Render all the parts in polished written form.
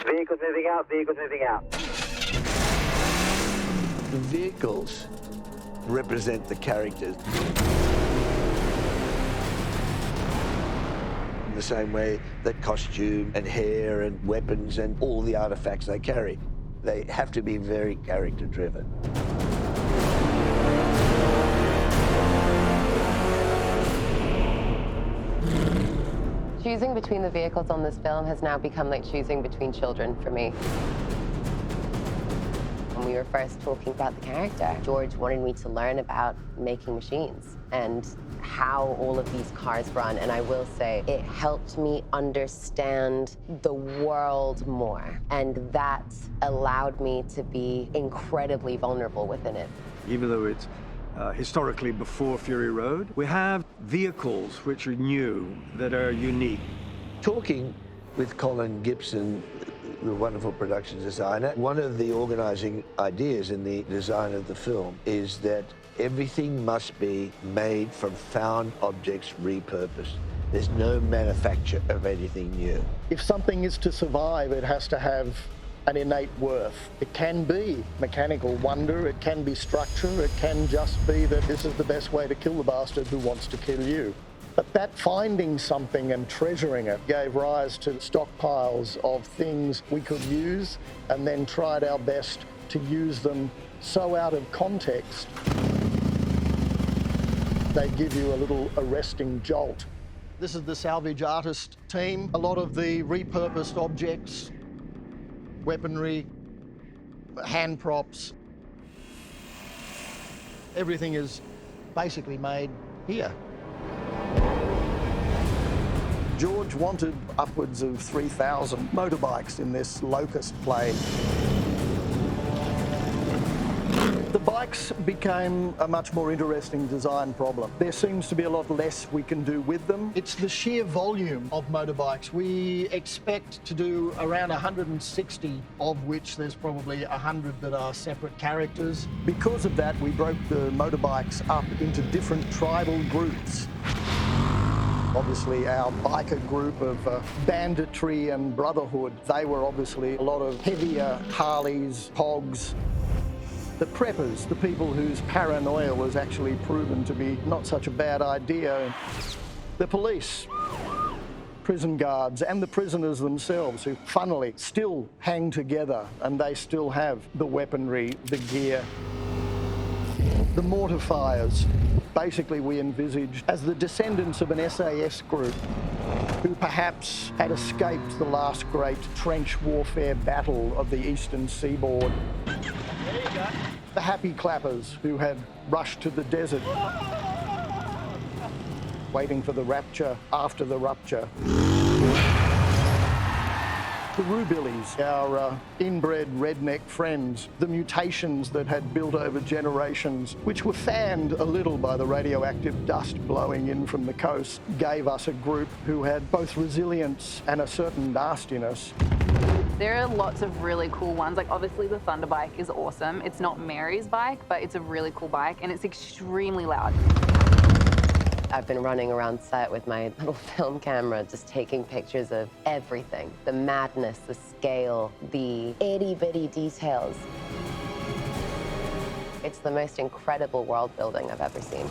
Vehicles moving out, vehicles moving out. The vehicles represent the characters. In the same way that costume and hair and weapons and all the artifacts they carry, they have to be very character-driven. Choosing between the vehicles on this film has now become like choosing between children for me. When we were first talking about the character, George wanted me to learn about making machines and how all of these cars run. And I will say, it helped me understand the world more. And that allowed me to be incredibly vulnerable within it. Even though it's historically before Fury Road, we have vehicles which are new, that are unique. Talking with Colin Gibson, the wonderful production designer, one of the organizing ideas in the design of the film is that everything must be made from found objects repurposed. There's no manufacture of anything new. If something is to survive, it has to have an innate worth. It can be mechanical wonder, it can be structure, it can just be that this is the best way to kill the bastard who wants to kill you. But that finding something and treasuring it gave rise to stockpiles of things we could use, and then tried our best to use them so out of context, they give you a little arresting jolt. This is the salvage artist team. A lot of the repurposed objects, weaponry, hand props, everything is basically made here. George wanted upwards of 3,000 motorbikes in this locust plague. The bikes became a much more interesting design problem. There seems to be a lot less we can do with them. It's the sheer volume of motorbikes. We expect to do around 160, of which there's probably 100 that are separate characters. Because of that, we broke the motorbikes up into different tribal groups. Obviously, our biker group of banditry and brotherhood, they were obviously a lot of heavier Harleys, Hogs. The preppers, the people whose paranoia was actually proven to be not such a bad idea. The police, prison guards, and the prisoners themselves, who funnily still hang together, and they still have the weaponry, the gear. The mortifiers, basically we envisaged as the descendants of an SAS group who perhaps had escaped the last great trench warfare battle of the eastern seaboard. There you go. The happy clappers who had rushed to the desert, waiting for the rapture after the rupture. The Rubillies, our inbred redneck friends, the mutations that had built over generations, which were fanned a little by the radioactive dust blowing in from the coast, gave us a group who had both resilience and a certain nastiness. There are lots of really cool ones. Like, obviously the Thunder bike is awesome. It's not Mary's bike, but it's a really cool bike, and it's extremely loud. I've been running around set with my little film camera, just taking pictures of everything. The madness, the scale, the itty-bitty details. It's the most incredible world building I've ever seen.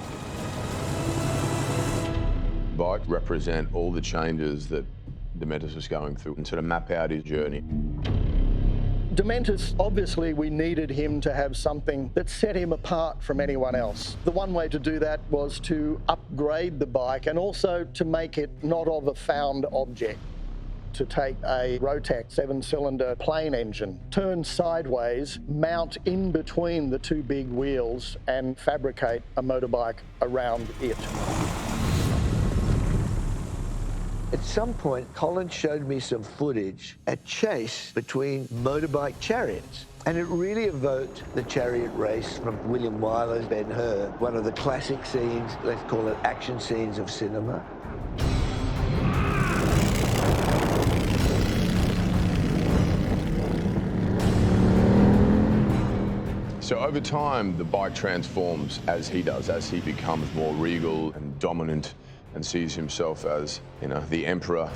Bike represent all the changes that Dementus was going through and sort of map out his journey. Dementus, obviously we needed him to have something that set him apart from anyone else. The one way to do that was to upgrade the bike and also to make it not of a found object. To take a Rotax 7-cylinder plane engine, turn sideways, mount in between the two big wheels and fabricate a motorbike around it. At some point, Colin showed me some footage, a chase between motorbike chariots. And it really evoked the chariot race from William Wyler's Ben-Hur, one of the classic scenes, let's call it action scenes of cinema. So over time, the bike transforms as he does, as he becomes more regal and dominant and sees himself as, you know, the emperor.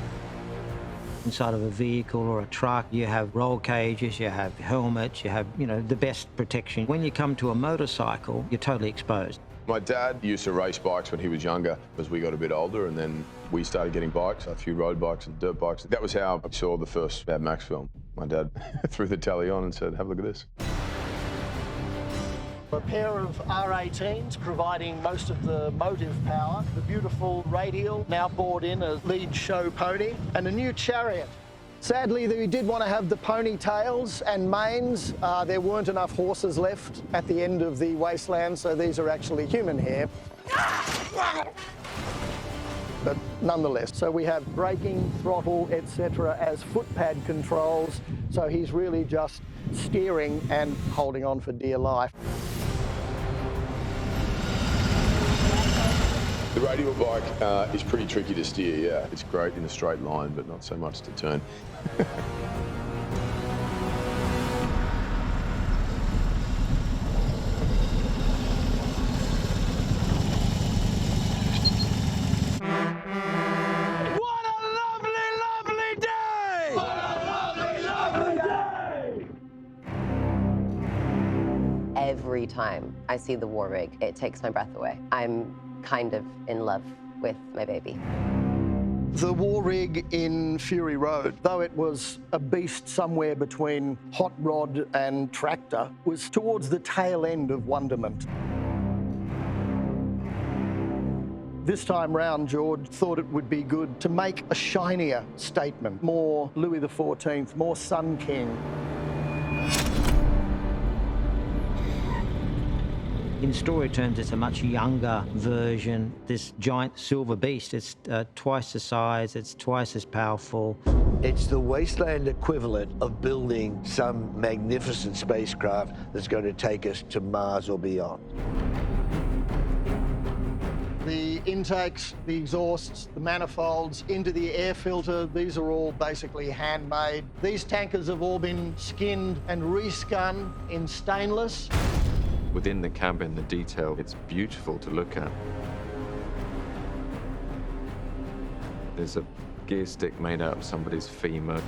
inside of a vehicle or a truck. You have roll cages, you have helmets, you have, the best protection. When you come to a motorcycle, you're totally exposed. My dad used to race bikes when he was younger. As we got a bit older, and then we started getting bikes, a few road bikes and dirt bikes. That was how I saw the first Mad Max film. My dad threw the telly on and said, have a look at this. A pair of R18s providing most of the motive power, the beautiful radial, now brought in a lead show pony, and a new chariot. Sadly, we did want to have the ponytails and manes. There weren't enough horses left at the end of the Wasteland, so these are actually human hair. But nonetheless, so we have braking, throttle, etc. as footpad controls, so he's really just steering and holding on for dear life. The radial bike is pretty tricky to steer, yeah. It's great in a straight line, but not so much to turn. Every time I see the war rig, it takes my breath away. I'm kind of in love with my baby. The war rig in Fury Road, though it was a beast somewhere between hot rod and tractor, was towards the tail end of wonderment. This time round, George thought it would be good to make a shinier statement, more Louis XIV, more Sun King. In story terms, it's a much younger version. This giant silver beast, it's twice the size, it's twice as powerful. It's the Wasteland equivalent of building some magnificent spacecraft that's going to take us to Mars or beyond. The intakes, the exhausts, the manifolds, into the air filter, these are all basically handmade. These tankers have all been skinned and respun in stainless. Within the cabin, the detail, it's beautiful to look at. There's a gear stick made out of somebody's femur.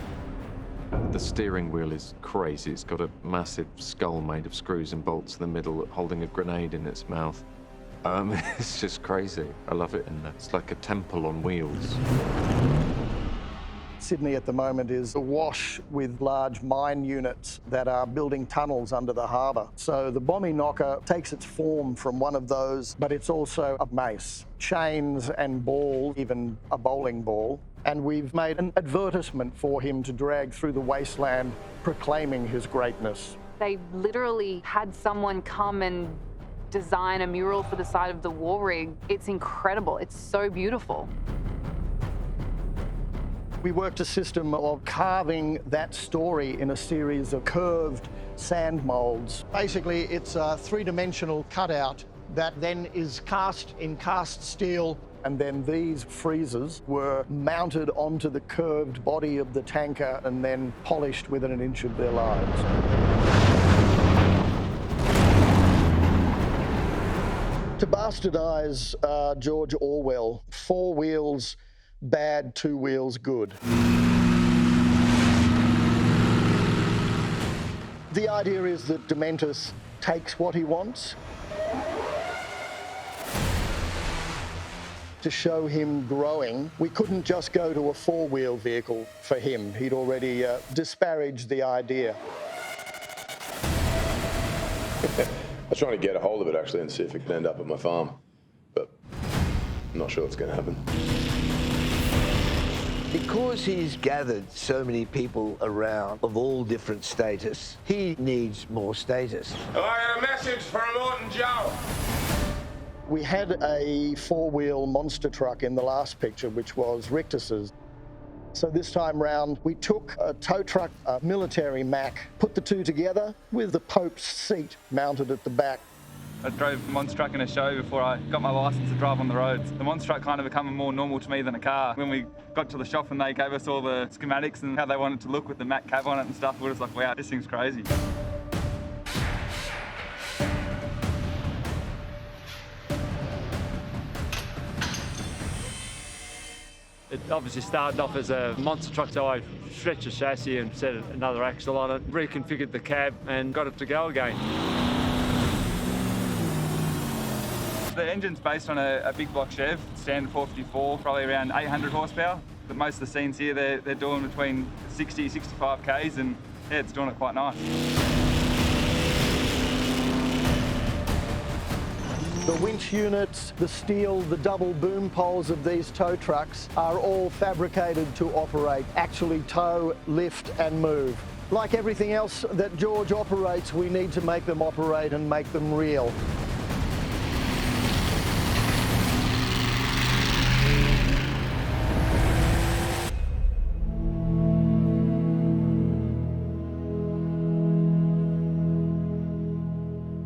The steering wheel is crazy. It's got a massive skull made of screws and bolts in the middle, holding a grenade in its mouth. It's just crazy. I love it in there. It's like a temple on wheels. Sydney at the moment is awash with large mine units that are building tunnels under the harbour. So the Bombing Knocker takes its form from one of those, but it's also a mace, chains and balls, even a bowling ball. And we've made an advertisement for him to drag through the Wasteland, proclaiming his greatness. They literally had someone come and design a mural for the side of the war rig. It's incredible. It's so beautiful. We worked a system of carving that story in a series of curved sand molds. Basically, it's a three-dimensional cutout that then is cast in cast steel, and then these freezers were mounted onto the curved body of the tanker and then polished within an inch of their lives. To bastardize George Orwell, 4 wheels bad, 2 wheels good. The idea is that Dementus takes what he wants. To show him growing, we couldn't just go to a 4-wheel vehicle for him. He'd already disparaged the idea. I was trying to get a hold of it actually and see if it could end up at my farm, but I'm not sure it's going to happen. Because he's gathered so many people around of all different status, he needs more status. Oh, I got a message from Immortan Joe. We had a 4-wheel monster truck in the last picture, which was Rictus's. So this time round, we took a tow truck, a military Mack, put the two together with the Pope's seat mounted at the back. I drove a monster truck in a show before I got my license to drive on the roads. The monster truck kind of became more normal to me than a car. When we got to the shop and they gave us all the schematics and how they wanted to look with the matte cab on it and stuff, we were just like, wow, this thing's crazy. It obviously started off as a monster truck, so I stretched the chassis and set another axle on it, reconfigured the cab and got it to go again. The engine's based on a big block Chev, standard 454, probably around 800 horsepower. But most of the scenes here, they're doing between 60, 65 Ks, and yeah, it's doing it quite nice. The winch units, the steel, the double boom poles of these tow trucks are all fabricated to operate, actually tow, lift and move. Like everything else that George operates, we need to make them operate and make them real.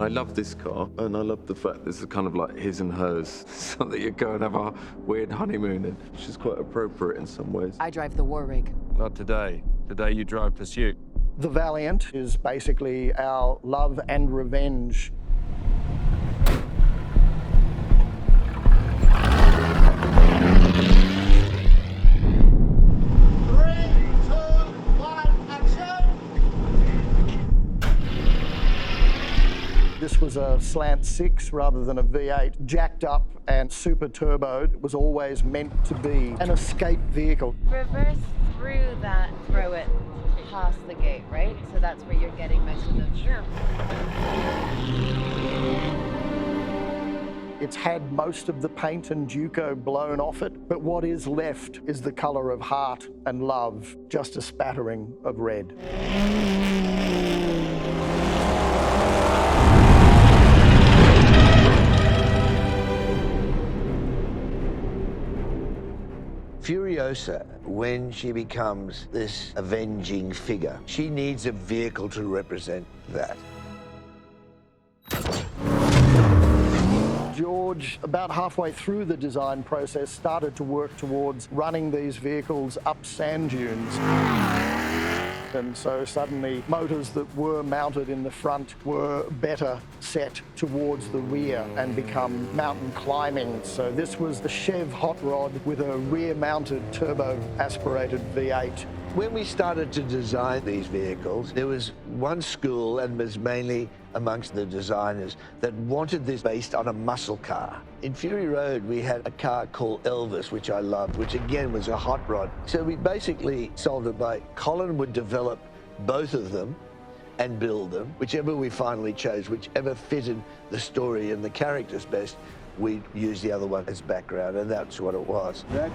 I love this car, and I love the fact this is kind of like his and hers, so that you go and have a weird honeymoon, which is quite appropriate in some ways. I drive the war rig. Not today. Today you drive Pursuit. The Valiant is basically our love and revenge. This was a slant 6 rather than a V8, jacked up and super turboed. It was always meant to be an escape vehicle. Reverse through that, throw it past the gate, right? So that's where you're getting most of the It's had most of the paint and Duco blown off it, but what is left is the colour of heart and love, just a spattering of red. Furiosa, when she becomes this avenging figure, she needs a vehicle to represent that. George, about halfway through the design process, started to work towards running these vehicles up sand dunes. And so suddenly motors that were mounted in the front were better set towards the rear and become mountain climbing. So this was the Chev hot rod with a rear-mounted turbo-aspirated V8. When we started to design these vehicles, there was one school, and was mainly amongst the designers, that wanted this based on a muscle car. In Fury Road, we had a car called Elvis, which I loved, which again was a hot rod. So we basically solved it by Colin would develop both of them and build them. Whichever we finally chose, whichever fitted the story and the characters best, we used the other one as background, and that's what it was. That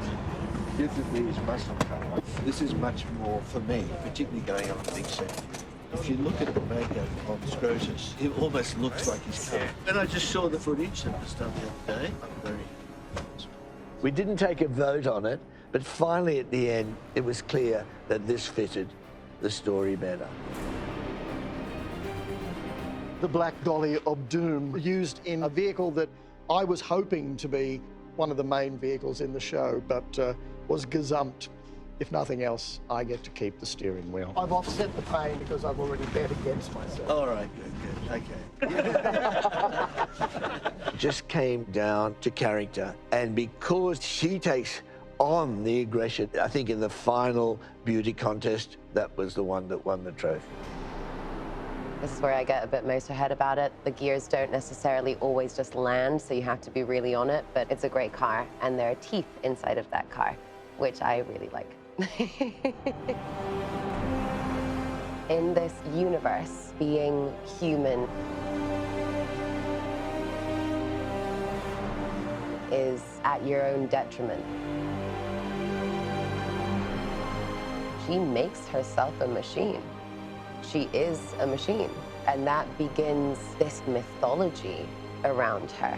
definitely is muscle car. This is much more for me, particularly going on a big set. If you look at the makeup on Scrotus, it almost looks like his car. And I just saw the footage that was done the other day. I'm very impressed. We didn't take a vote on it, but finally at the end, it was clear that this fitted the story better. The Black Dolly of Doom, used in a vehicle that I was hoping to be one of the main vehicles in the show, but was gazumped. If nothing else, I get to keep the steering wheel. I've offset the pain because I've already bet against myself. All right, good, okay. It just came down to character, and because she takes on the aggression, I think in the final beauty contest, that was the one that won the trophy. This is where I get a bit motorhead about it. The gears don't necessarily always just land, so you have to be really on it, but it's a great car, and there are teeth inside of that car, which I really like. In this universe, being human is at your own detriment. She makes herself a machine. She is a machine, and that begins this mythology around her.